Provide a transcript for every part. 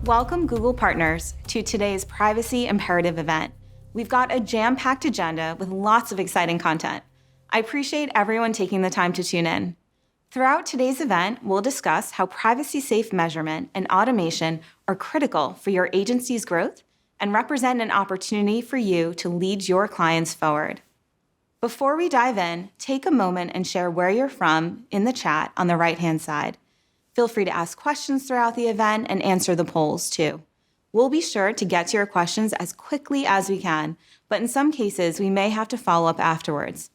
Welcome, Google partners, to today's Privacy Imperative event. We've got a jam-packed agenda with lots of exciting content. I appreciate everyone taking the time to tune in. Throughout today's event, we'll discuss how privacy-safe measurement and automation are critical for your agency's growth and represent an opportunity for you to lead your clients forward. Before we dive in, take a moment and share where you're from in the chat on the right-hand side. Feel free to ask questions throughout the event and answer the polls too. We'll be sure to get to your questions as quickly as we can, but in some cases, we may have to follow up afterwards.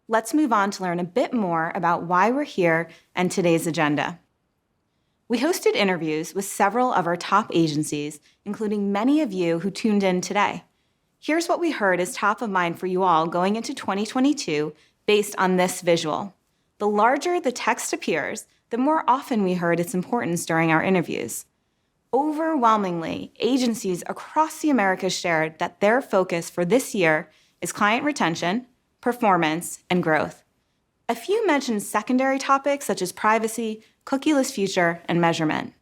Let's move on to learn a bit more about why we're here and today's agenda. We hosted interviews with several of our top agencies, including many of you who tuned in today. Here's what we heard is top of mind for you all going into 2022 based on this visual. The larger the text appears, the more often we heard its importance during our interviews. Overwhelmingly, agencies across the Americas shared that their focus for this year is client retention, performance, and growth. A few mentioned secondary topics such as privacy, cookieless future, and measurement.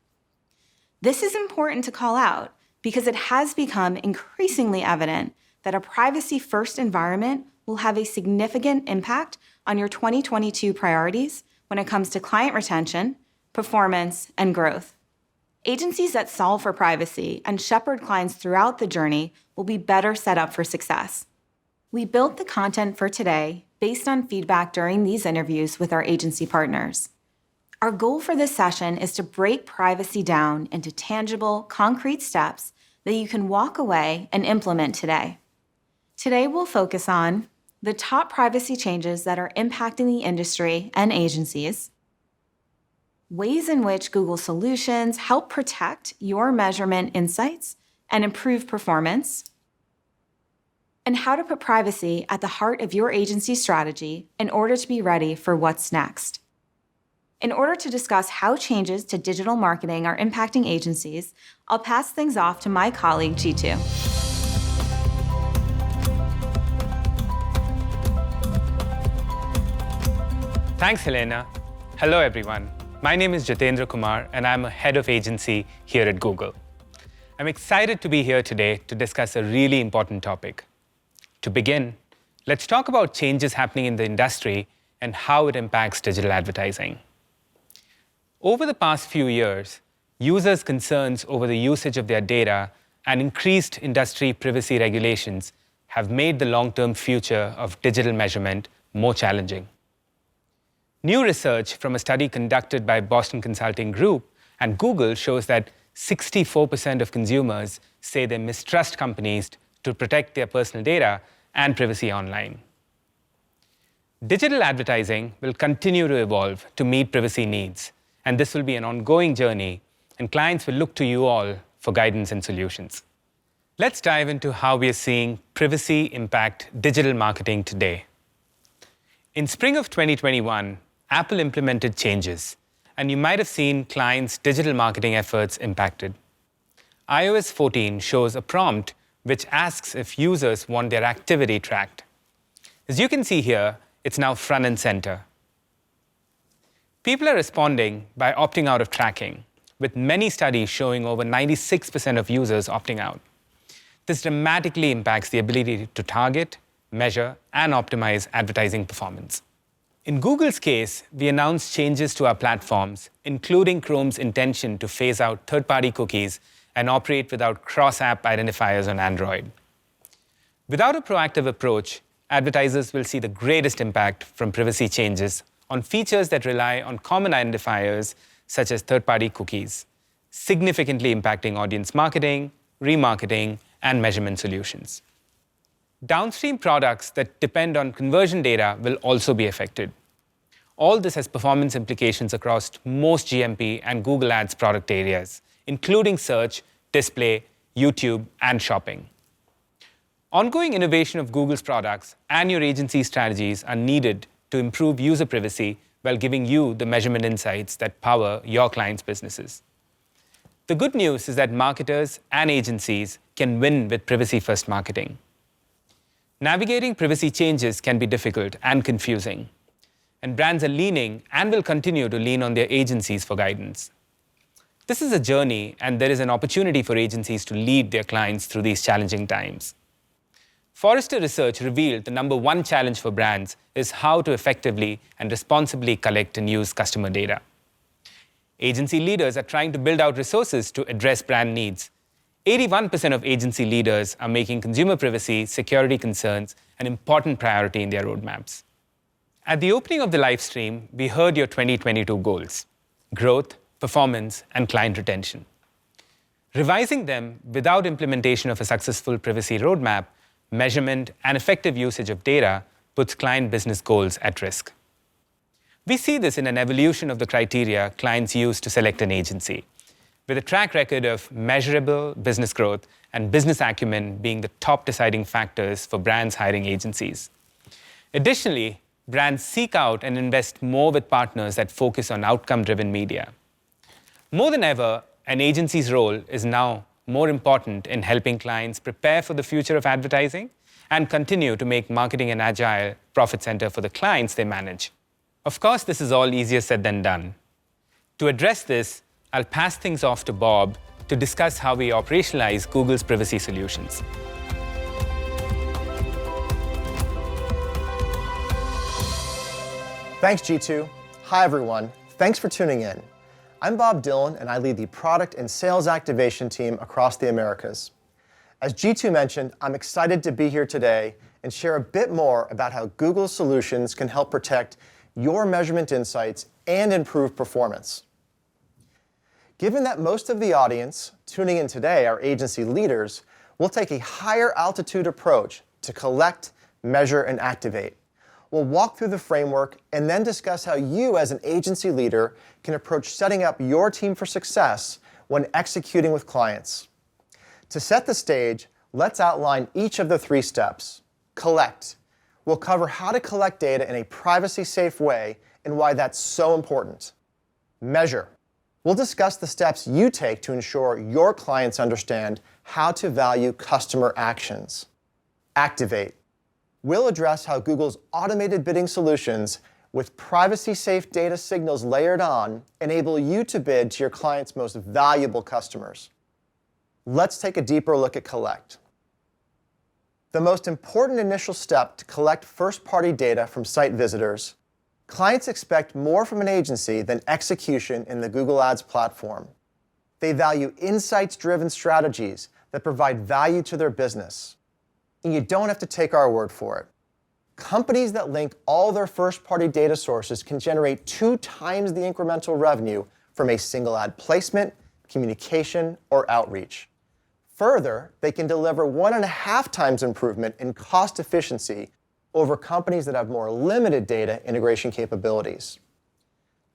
This is important to call out because it has become increasingly evident that a privacy-first environment will have a significant impact on your 2022 priorities when it comes to client retention, performance, and growth. Agencies that solve for privacy and shepherd clients throughout the journey will be better set up for success. We built the content for today based on feedback during these interviews with our agency partners. Our goal for this session is to break privacy down into tangible, concrete steps that you can walk away and implement today. Today, we'll focus on the top privacy changes that are impacting the industry and agencies, ways in which Google solutions help protect your measurement insights and improve performance, and how to put privacy at the heart of your agency's strategy in order to be ready for what's next. In order to discuss how changes to digital marketing are impacting agencies, I'll pass things off to my colleague, Jitu. Thanks, Helena. Hello, everyone. My name is Jitendra Kumar, and I'm a head of agency here at Google. I'm excited to be here today to discuss a really important topic. To begin, let's talk about changes happening in the industry and how it impacts digital advertising. Over the past few years, users' concerns over the usage of their data and increased industry privacy regulations have made the long-term future of digital measurement more challenging. New research from a study conducted by Boston Consulting Group and Google shows that 64% of consumers say they mistrust companies to protect their personal data and privacy online. Digital advertising will continue to evolve to meet privacy needs, and this will be an ongoing journey, and clients will look to you all for guidance and solutions. Let's dive into how we are seeing privacy impact digital marketing today. In spring of 2021, Apple implemented changes, and you might have seen clients' digital marketing efforts impacted. iOS 14 shows a prompt which asks if users want their activity tracked. As you can see here, it's now front and center. People are responding by opting out of tracking, with many studies showing over 96% of users opting out. This dramatically impacts the ability to target, measure, and optimize advertising performance. In Google's case, we announced changes to our platforms, including Chrome's intention to phase out third-party cookies and operate without cross-app identifiers on Android. Without a proactive approach, advertisers will see the greatest impact from privacy changes on features that rely on common identifiers, such as third-party cookies, significantly impacting audience marketing, remarketing, and measurement solutions. Downstream products that depend on conversion data will also be affected. All this has performance implications across most GMP and Google Ads product areas, including search, display, YouTube, and shopping. Ongoing innovation of Google's products and your agency's strategies are needed to improve user privacy while giving you the measurement insights that power your clients' businesses. The good news is that marketers and agencies can win with privacy-first marketing. Navigating privacy changes can be difficult and confusing, and brands are leaning and will continue to lean on their agencies for guidance. This is a journey, and there is an opportunity for agencies to lead their clients through these challenging times. Forrester research revealed the number one challenge for brands is how to effectively and responsibly collect and use customer data. Agency leaders are trying to build out resources to address brand needs. 81% of agency leaders are making consumer privacy, security concerns an important priority in their roadmaps. At the opening of the live stream, we heard your 2022 goals: growth, performance, and client retention. Revising them without implementation of a successful privacy roadmap, measurement, and effective usage of data puts client business goals at risk. We see this in an evolution of the criteria clients use to select an agency, with a track record of measurable business growth and business acumen being the top deciding factors for brands hiring agencies. Additionally, brands seek out and invest more with partners that focus on outcome-driven media. More than ever, an agency's role is now more important in helping clients prepare for the future of advertising and continue to make marketing an agile profit center for the clients they manage. Of course, this is all easier said than done. To address this, I'll pass things off to Bob to discuss how we operationalize Google's privacy solutions. Thanks, G2. Hi, everyone. Thanks for tuning in. I'm Bob Dillon, and I lead the product and sales activation team across the Americas. As G2 mentioned, I'm excited to be here today and share a bit more about how Google's solutions can help protect your measurement insights and improve performance. Given that most of the audience tuning in today are agency leaders, we'll take a higher altitude approach to collect, measure, and activate. We'll walk through the framework and then discuss how you as an agency leader can approach setting up your team for success when executing with clients. To set the stage, let's outline each of the three steps. Collect. We'll cover how to collect data in a privacy-safe way and why that's so important. Measure. We'll discuss the steps you take to ensure your clients understand how to value customer actions. Activate. We'll address how Google's automated bidding solutions with privacy-safe data signals layered on enable you to bid to your clients' most valuable customers. Let's take a deeper look at collect. The most important initial step to collect first-party data from site visitors, clients expect more from an agency than execution in the Google Ads platform. They value insights-driven strategies that provide value to their business. And you don't have to take our word for it. Companies that link all their first-party data sources can generate 2 times the incremental revenue from a single ad placement, communication, or outreach. Further, they can deliver 1.5 times improvement in cost efficiency over companies that have more limited data integration capabilities.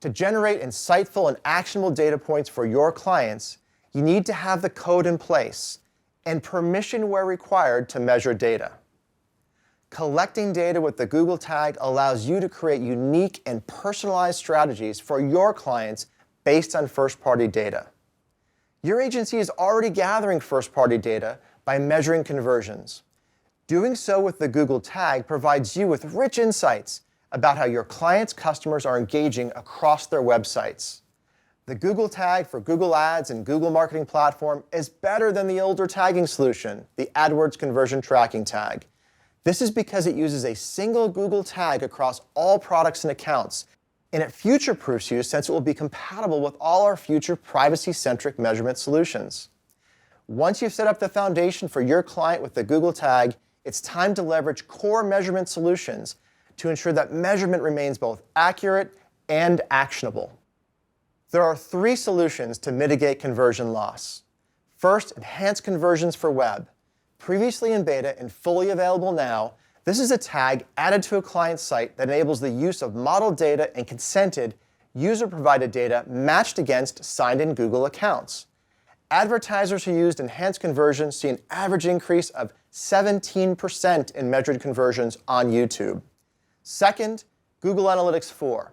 To generate insightful and actionable data points for your clients, you need to have the code in place and permission where required to measure data. Collecting data with the Google tag allows you to create unique and personalized strategies for your clients based on first-party data. Your agency is already gathering first-party data by measuring conversions. Doing so with the Google tag provides you with rich insights about how your clients' customers are engaging across their websites. The Google tag for Google Ads and Google Marketing Platform is better than the older tagging solution, the AdWords Conversion Tracking tag. This is because it uses a single Google tag across all products and accounts, and it future-proofs you since it will be compatible with all our future privacy-centric measurement solutions. Once you've set up the foundation for your client with the Google tag, it's time to leverage core measurement solutions to ensure that measurement remains both accurate and actionable. There are 3 solutions to mitigate conversion loss. First, enhanced conversions for web. Previously in beta and fully available now, this is a tag added to a client site that enables the use of modeled data and consented, user-provided data matched against signed-in Google accounts. Advertisers who used enhanced conversions see an average increase of 17% in measured conversions on YouTube. Second, Google Analytics 4.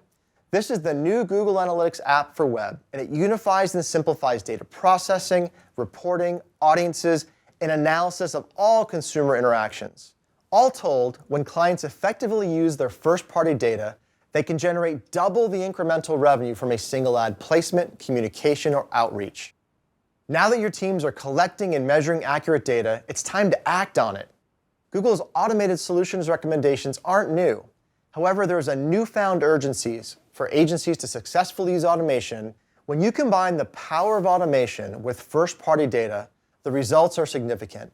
This is the new Google Analytics app for web, and it unifies and simplifies data processing, reporting, audiences, and analysis of all consumer interactions. All told, when clients effectively use their first-party data, They can generate double the incremental revenue from a single ad placement, communication, or outreach. Now that your teams are collecting and measuring accurate data, it's time to act on it. Google's automated solutions recommendations aren't new. However, there's a newfound urgency for agencies to successfully use automation. When you combine the power of automation with first-party data, the results are significant.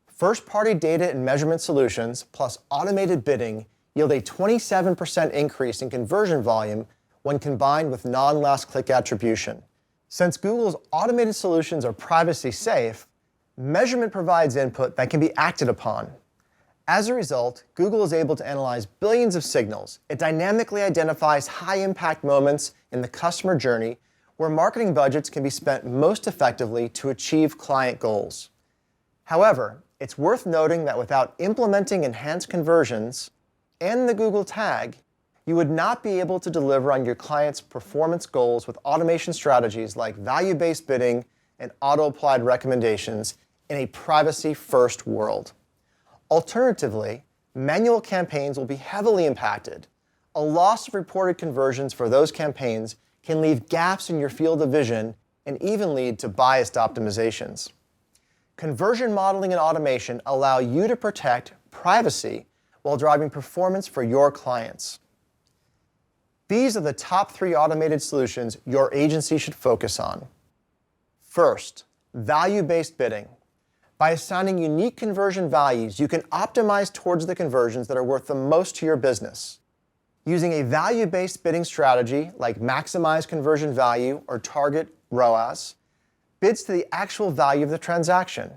First-party data and measurement solutions plus automated bidding yield a 27% increase in conversion volume when combined with non-last click attribution. Since Google's automated solutions are privacy safe, measurement provides input that can be acted upon. As a result, Google is able to analyze billions of signals. It dynamically identifies high-impact moments in the customer journey where marketing budgets can be spent most effectively to achieve client goals. However, it's worth noting that without implementing enhanced conversions and the Google tag, you would not be able to deliver on your client's performance goals with automation strategies like value-based bidding and auto-applied recommendations in a privacy-first world. Alternatively, manual campaigns will be heavily impacted. A loss of reported conversions for those campaigns can leave gaps in your field of vision and even lead to biased optimizations. Conversion modeling and automation allow you to protect privacy while driving performance for your clients. These are the top 3 automated solutions your agency should focus on. First, value-based bidding. By assigning unique conversion values, you can optimize towards the conversions that are worth the most to your business. Using a value-based bidding strategy like maximize conversion value or target ROAS, bids to the actual value of the transaction.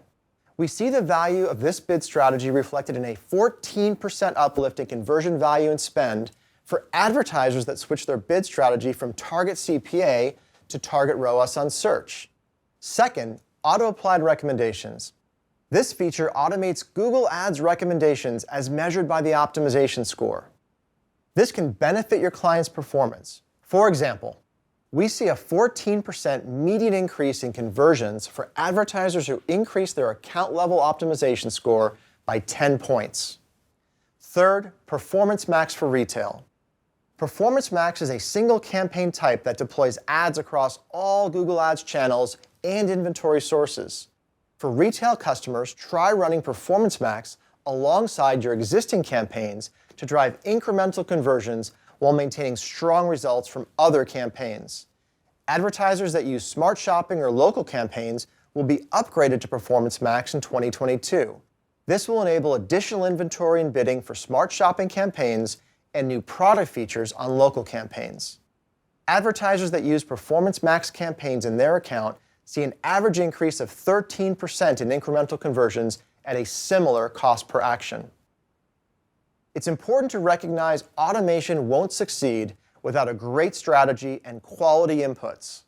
We see the value of this bid strategy reflected in a 14% uplift in conversion value and spend for advertisers that switch their bid strategy from target CPA to target ROAS on search. Second, auto-applied recommendations. This feature automates Google Ads recommendations as measured by the optimization score. This can benefit your client's performance. For example, we see a 14% median increase in conversions for advertisers who increase their account-level optimization score by 10 points. Third, Performance Max for retail. Performance Max is a single campaign type that deploys ads across all Google Ads channels and inventory sources. For retail customers, try running Performance Max alongside your existing campaigns to drive incremental conversions while maintaining strong results from other campaigns. Advertisers that use Smart Shopping or local campaigns will be upgraded to Performance Max in 2022. This will enable additional inventory and bidding for Smart Shopping campaigns and new product features on local campaigns. Advertisers that use Performance Max campaigns in their account see an average increase of 13% in incremental conversions at a similar cost per action. It's important to recognize automation won't succeed without a great strategy and quality inputs.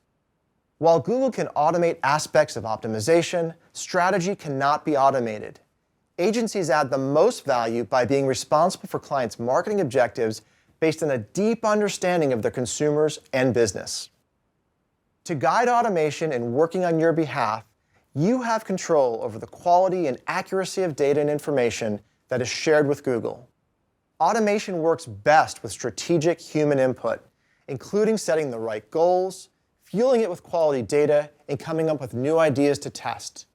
While Google can automate aspects of optimization, strategy cannot be automated. Agencies add the most value by being responsible for clients' marketing objectives based on a deep understanding of their consumers and business. To guide automation and working on your behalf, you have control over the quality and accuracy of data and information that is shared with Google. Automation works best with strategic human input, including setting the right goals, fueling it with quality data, and coming up with new ideas to test.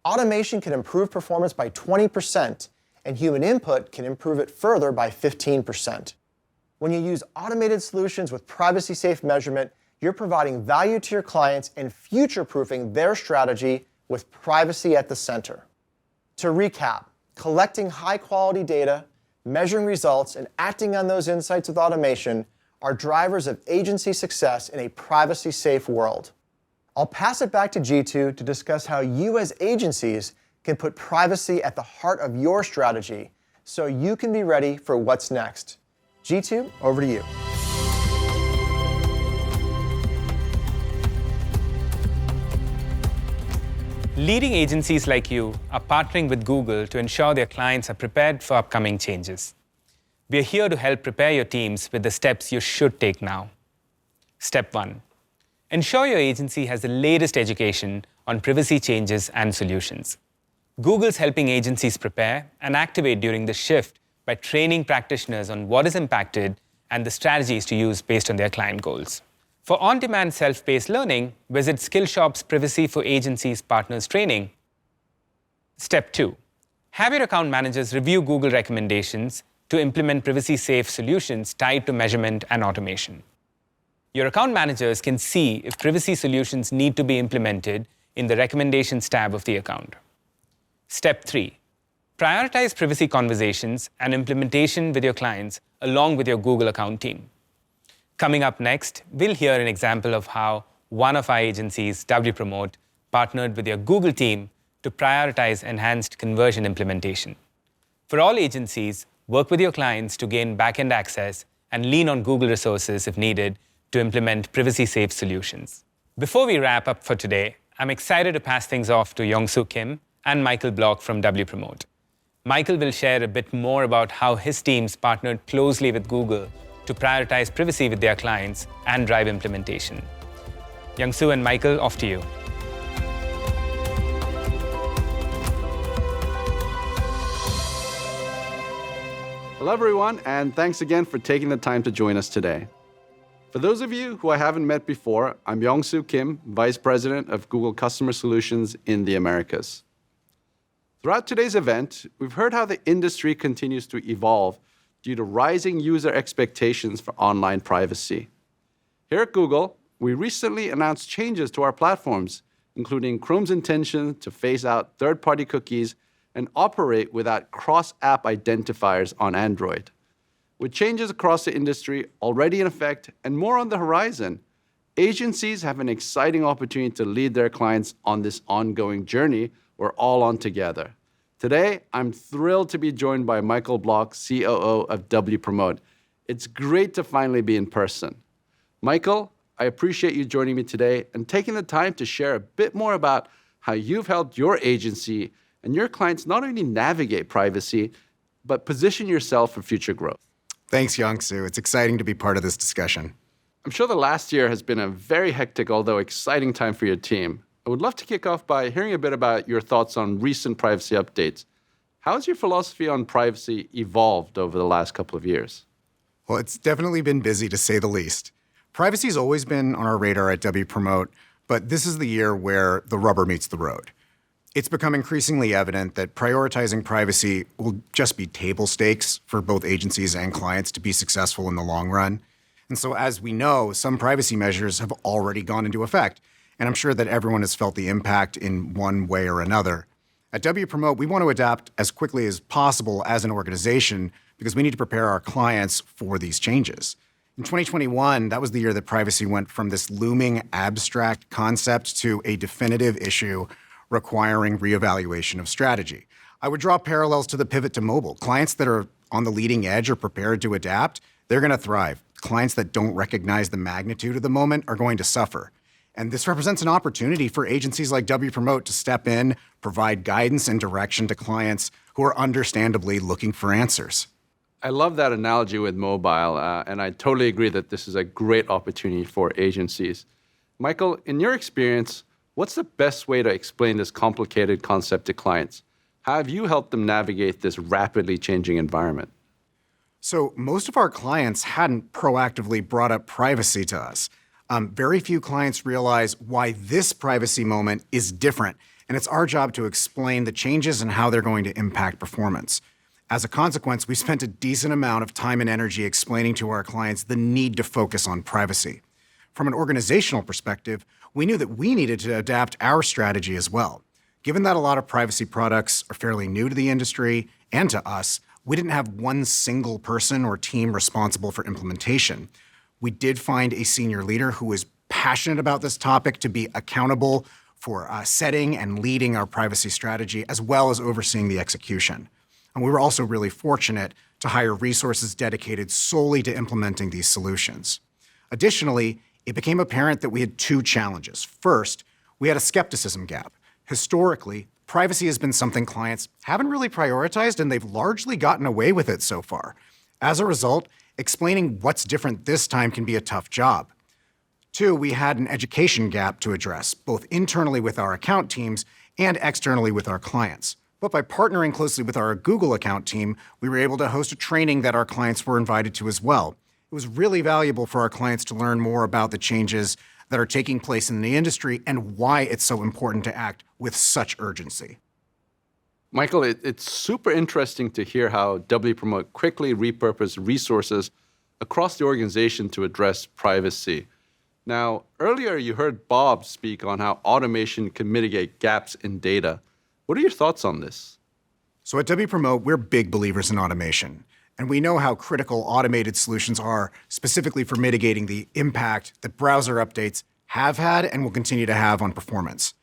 Automation can improve performance by 20%, and human input can improve it further by 15%. When you use automated solutions with privacy-safe measurement, you're providing value to your clients and future-proofing their strategy with privacy at the center. To recap, collecting high-quality data, measuring results, and acting on those insights with automation are drivers of agency success in a privacy-safe world. I'll pass it back to G2 to discuss how you as agencies can put privacy at the heart of your strategy so you can be ready for what's next. G2, over to you. Leading agencies like you are partnering with Google to ensure their clients are prepared for upcoming changes. We are here to help prepare your teams with the steps you should take now. Step 1. Ensure your agency has the latest education on privacy changes and solutions. Google's helping agencies prepare and activate during the shift by training practitioners on what is impacted and the strategies to use based on their client goals. For on-demand self-paced learning, visit Skillshop's Privacy for Agencies Partners training. Step 2. Have your account managers review Google recommendations to implement privacy-safe solutions tied to measurement and automation. Your account managers can see if privacy solutions need to be implemented in the Recommendations tab of the account. Step 3. Prioritize privacy conversations and implementation with your clients along with your Google account team. Coming up next, we'll hear an example of how one of our agencies, WPromote, partnered with your Google team to prioritize enhanced conversion implementation. For all agencies, work with your clients to gain back-end access and lean on Google resources if needed to implement privacy-safe solutions. Before we wrap up for today, I'm excited to pass things off to Yongsoo Kim and Michael Block from WPromote. Michael will share a bit more about how his teams partnered closely with Google to prioritize privacy with their clients and drive implementation. Yongsoo and Michael, off to you. Hello, everyone, and thanks again for taking the time to join us today. For those of you who I haven't met before, I'm Yongsoo Kim, Vice President of Google Customer Solutions in the Americas. Throughout today's event, we've heard how the industry continues to evolve due to rising user expectations for online privacy. Here at Google, we recently announced changes to our platforms, including Chrome's intention to phase out third-party cookies and operate without cross-app identifiers on Android. With changes across the industry already in effect and more on the horizon, agencies have an exciting opportunity to lead their clients on this ongoing journey we're all on together. Today, I'm thrilled to be joined by Michael Block, COO of WPromote. It's great to finally be in person. Michael, I appreciate you joining me today and taking the time to share a bit more about how you've helped your agency and your clients not only navigate privacy, but position yourself for future growth. Thanks, Yongsoo. It's exciting to be part of this discussion. I'm sure the last year has been a very hectic, although exciting time for your team. I would love to kick off by hearing a bit about your thoughts on recent privacy updates. How has your philosophy on privacy evolved over the last couple of years? Well, it's definitely been busy, to say the least. Privacy's always been on our radar at WPromote, but this is the year where the rubber meets the road. It's become increasingly evident that prioritizing privacy will just be table stakes for both agencies and clients to be successful in the long run. And so, as we know, some privacy measures have already gone into effect, and I'm sure that everyone has felt the impact in one way or another. At WPromote, we want to adapt as quickly as possible as an organization because we need to prepare our clients for these changes. In 2021, that was the year that privacy went from this looming abstract concept to a definitive issue requiring reevaluation of strategy. I would draw parallels to the pivot to mobile. Clients that are on the leading edge or prepared to adapt, they're going to thrive. Clients that don't recognize the magnitude of the moment are going to suffer. And this represents an opportunity for agencies like WPromote to step in, provide guidance and direction to clients who are understandably looking for answers. I love that analogy with mobile, and I totally agree that this is a great opportunity for agencies. Michael, in your experience, what's the best way to explain this complicated concept to clients? How have you helped them navigate this rapidly changing environment? So most of our clients hadn't proactively brought up privacy to us. Very few clients realize why this privacy moment is different, and it's our job to explain the changes and how they're going to impact performance. As a consequence, we spent a decent amount of time and energy explaining to our clients the need to focus on privacy. From an organizational perspective, we knew that we needed to adapt our strategy as well. Given that a lot of privacy products are fairly new to the industry and to us, we didn't have one single person or team responsible for implementation. We did find a senior leader who was passionate about this topic to be accountable for setting and leading our privacy strategy, as well as overseeing the execution. And we were also really fortunate to hire resources dedicated solely to implementing these solutions. Additionally, it became apparent that we had two challenges. First, we had a skepticism gap. Historically, privacy has been something clients haven't really prioritized, and they've largely gotten away with it so far. As a result, explaining what's different this time can be a tough job. Two, we had an education gap to address, both internally with our account teams and externally with our clients. But by partnering closely with our Google account team, we were able to host a training that our clients were invited to as well. It was really valuable for our clients to learn more about the changes that are taking place in the industry and why it's so important to act with such urgency. Michael, it's super interesting to hear how Wpromote quickly repurposed resources across the organization to address privacy. Now, earlier you heard Bob speak on how automation can mitigate gaps in data. What are your thoughts on this? So at Wpromote, we're big believers in automation. And we know how critical automated solutions are, specifically for mitigating the impact that browser updates have had and will continue to have on performance.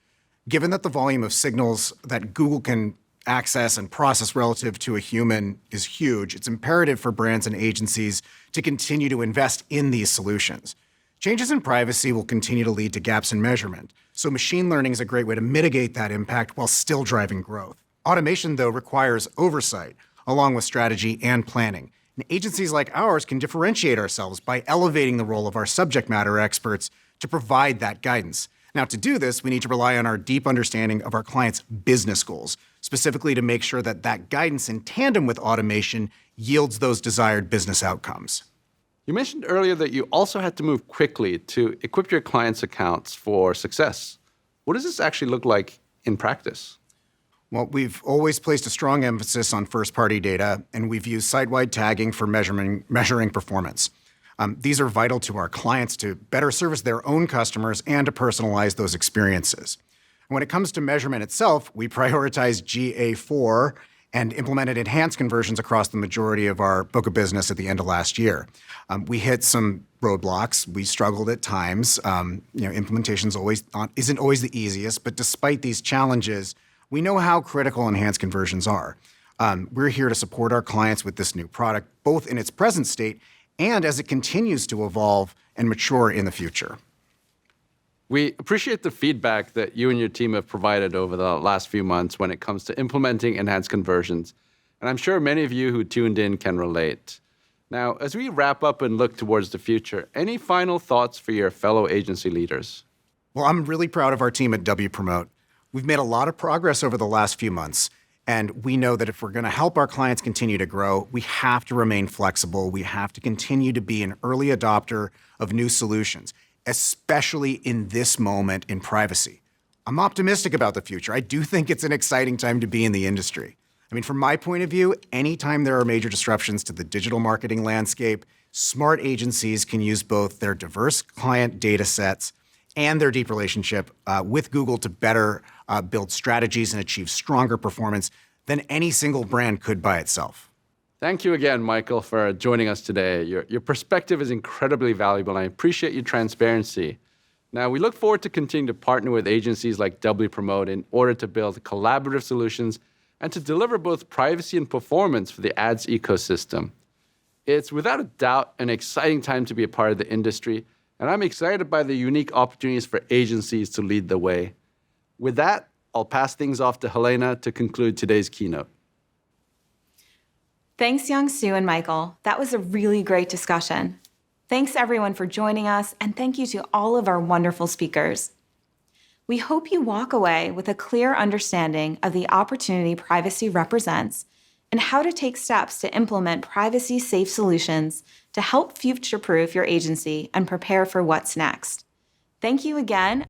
Given that the volume of signals that Google can access and process relative to a human is huge, it's imperative for brands and agencies to continue to invest in these solutions. Changes in privacy will continue to lead to gaps in measurement, so machine learning is a great way to mitigate that impact while still driving growth. Automation, though, requires oversight, along with strategy and planning. And agencies like ours can differentiate ourselves by elevating the role of our subject matter experts to provide that guidance. Now, to do this, we need to rely on our deep understanding of our clients' business goals, specifically to make sure that that guidance in tandem with automation yields those desired business outcomes. You mentioned earlier that you also had to move quickly to equip your clients' accounts for success. What does this actually look like in practice? Well, we've always placed a strong emphasis on first-party data, and we've used site-wide tagging for measuring performance. These are vital to our clients to better service their own customers and to personalize those experiences. When it comes to measurement itself, we prioritize GA4 and implemented enhanced conversions across the majority of our book of business at the end of last year. We hit some roadblocks. We struggled at times. Implementation's isn't always the easiest, but despite these challenges, we know how critical enhanced conversions are. We're here to support our clients with this new product, both in its present state and as it continues to evolve and mature in the future. We appreciate the feedback that you and your team have provided over the last few months when it comes to implementing enhanced conversions. And I'm sure many of you who tuned in can relate. Now, as we wrap up and look towards the future, any final thoughts for your fellow agency leaders? Well, I'm really proud of our team at Wpromote. We've made a lot of progress over the last few months, and we know that if we're going to help our clients continue to grow, we have to remain flexible. We have to continue to be an early adopter of new solutions, especially in this moment in privacy. I'm optimistic about the future. I do think it's an exciting time to be in the industry. From my point of view, anytime there are major disruptions to the digital marketing landscape, smart agencies can use both their diverse client data sets and their deep relationship with Google to better build strategies and achieve stronger performance than any single brand could by itself. Thank you again, Michael, for joining us today. Your perspective is incredibly valuable, and I appreciate your transparency. Now, we look forward to continuing to partner with agencies like Wpromote in order to build collaborative solutions and to deliver both privacy and performance for the ads ecosystem. It's without a doubt an exciting time to be a part of the industry, and I'm excited by the unique opportunities for agencies to lead the way. With that, I'll pass things off to Helena to conclude today's keynote. Thanks, Young-Soo and Michael. That was a really great discussion. Thanks, everyone, for joining us, and thank you to all of our wonderful speakers. We hope you walk away with a clear understanding of the opportunity privacy represents and how to take steps to implement privacy-safe solutions to help future-proof your agency and prepare for what's next. Thank you again.